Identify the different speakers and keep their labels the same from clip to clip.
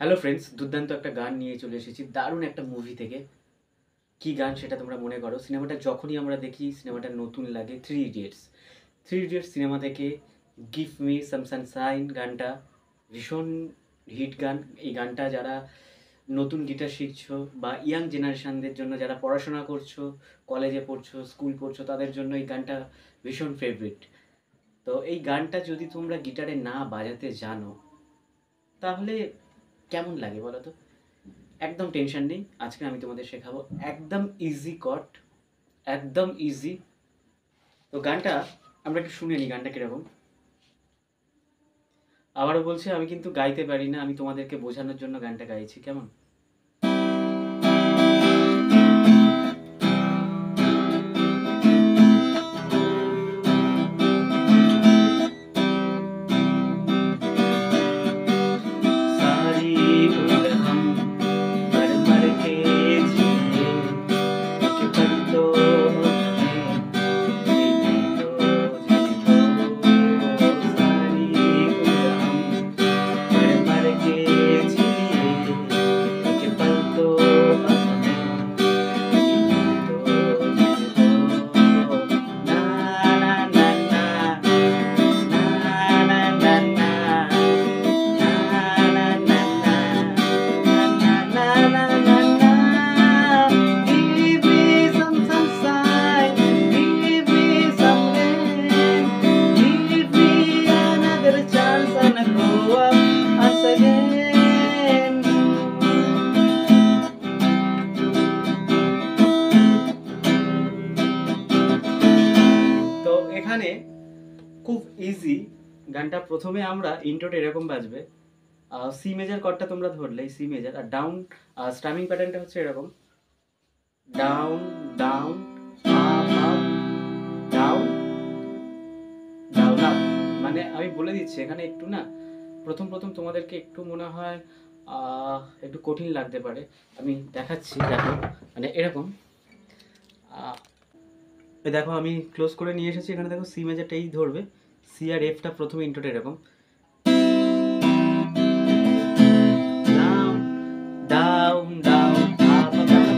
Speaker 1: Hello friends, দুর্দান্ত একটা গান নিয়ে চলে এসেছি দারুণ একটা মুভি থেকে। কি গান সেটা তোমরা মনে করো। সিনেমাটা যখনই আমরা দেখি সিনেমাটা নতুন লাগে। থ্রি ইডিয়টস সিনেমা থেকে গিভ মি সাম সানশাইন গানটা ভীষণ হিট গান। এই গানটা যারা নতুন গিটার শিখছো বা ইয়াং জেনারেশনদের জন্য, যারা পড়াশোনা করছো, কলেজে পড়ছো, স্কুল পড়ছো, তাদের জন্য এই গানটা ভীষণ ফেভারিট। তো এই গানটা যদি তোমরা গিটারে না বাজাতে জানো তাহলে কেমন লাগে বলো তো। একদম টেনশন নেই, আজকে আমি তোমাদের শেখাবো একদম ইজি কট, একদম ইজি। তো গানটা আমরা একটু শুনে নিই, গানটা কিরকম। আবারও বলছি, আমি কিন্তু গাইতে পারি না, আমি তোমাদেরকে বোঝানোর জন্য গানটা গাইছি, কেমন। सारी उम्र हम मर मर के जिए, एक पल तो हमें जीने दो, जीने दो। सारी उम्र हम मर मर के जिए, एक पल तो हमें जीने दो, जीने दो। ना ना ना ना, ना ना ना ना, তো এখানে খুব ইজি গানটা। প্রথমে আমরা ইন্ট্রোটা এরকম বাজবে, সি মেজার কর্ডটা তোমরা ধরলে সি মেজার, আর ডাউন স্ট্রামিং প্যাটার্নটা হচ্ছে এরকম, down down up up, down down up. মানে আমি বলে দিচ্ছি এখানে একটু না, প্রথম প্রথম তোমাদেরকে একটু মনে হয় একটু কঠিন লাগতে পারে। আমি দেখাচ্ছি, দেখো মানে এরকম। দেখো আমি ক্লোজ করে নিয়ে এসেছি, এখানে দেখো সি মেজারটাই ধরবে, সি আর এফটা প্রথমে ইন্ট্রোটা এরকম, down down up up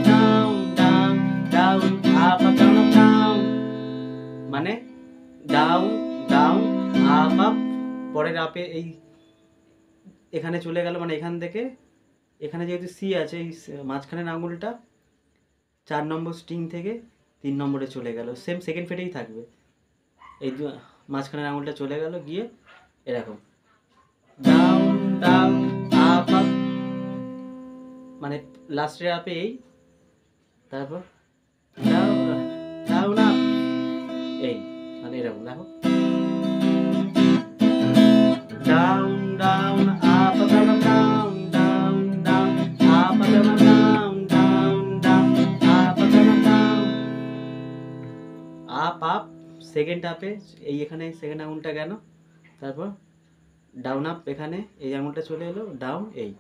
Speaker 1: down down down up up down, মানে ডাউন ডাউন আপ আপ। পরের আপে এই এখানে চলে গেল, মানে এখান থেকে এখানে যেহেতু সি আছে, এই মাঝখানের আঙুলটা 4 নম্বর স্ট্রিং থেকে 3 নম্বরে চলে গেল, সেম সেকেন্ড ফেটেই থাকবে। এই মাঝখানের আঙুলটা চলে গেল গিয়ে এরকম ডাউন ডাউন আপ আপ, মানে লাস্টের আপে এই, তারপর ডাউন ডাউন আপ, এই মানে এরকম দেখো, down down up down down down down up down down down down up down down up up. Second আপে এই এখানে সেকেন্ড আঙুলটা গেল, তারপর ডাউন আপ, এখানে এই আঙুলটা চলে এলো ডাউন, এই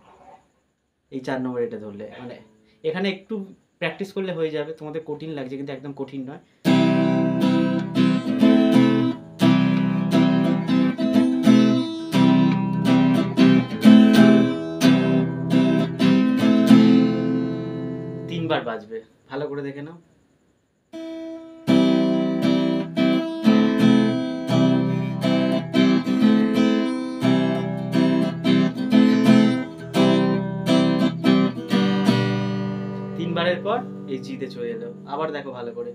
Speaker 1: 4 নম্বর এটা ধরলে, মানে এখানে একটু প্র্যাকটিস করলে হয়ে যাবে। তোমাদের কঠিন লাগছে কিন্তু একদম কঠিন নয়। তিনবার বাজবে, ভালো করে দেখে নাও। তিনবারের পর এই জিতে চলে এলো, আবার দেখো ভালো করে,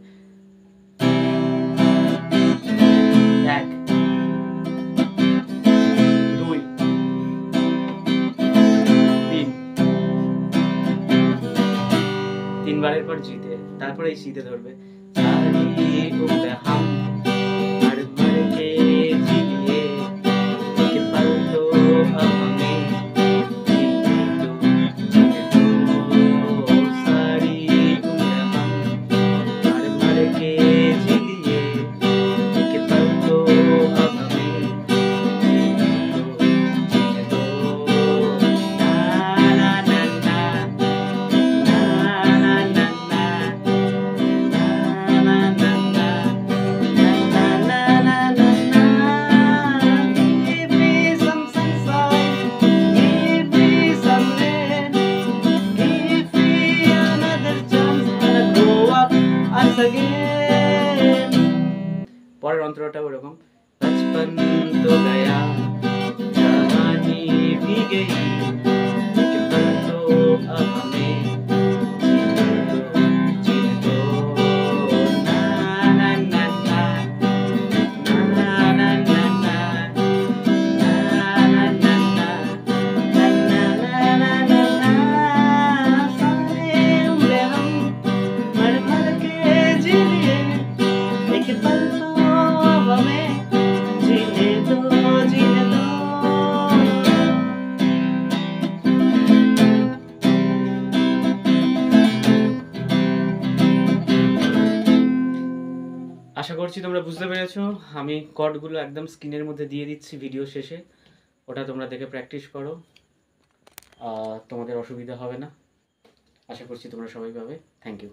Speaker 1: 1 2 3, তিনবারের পর জিতে, তারপরে এই সিতে ধরবে, সারি উম্র হাম মর মর কে জিয়ে, এক পল তো अब हमें जीने दो, जीने दो। सारी उम्र हम मर मर के जिए, एक पल तो अब हमें जीने दो, जीने दो। ना ना ना ना, ना ना ना ना, ना ना ना ना। अब हमें जीने दो ना ना ना ना ना ना ना ना ना ना ना सारे उड़े हम मर मर के जी लिए एक पल तो अब हमें जीने दो जीने दो। আশা করছি তোমরা বুঝতে পেরেছো। আমি কর্ডগুলো একদম স্ক্রিনের মধ্যে দিয়ে দিচ্ছি ভিডিও শেষে, ওটা তোমরা দেখে প্র্যাকটিস করো, তোমাদের অসুবিধা হবে না। আশা করছি তোমরা সবাই পাবে। Thank you.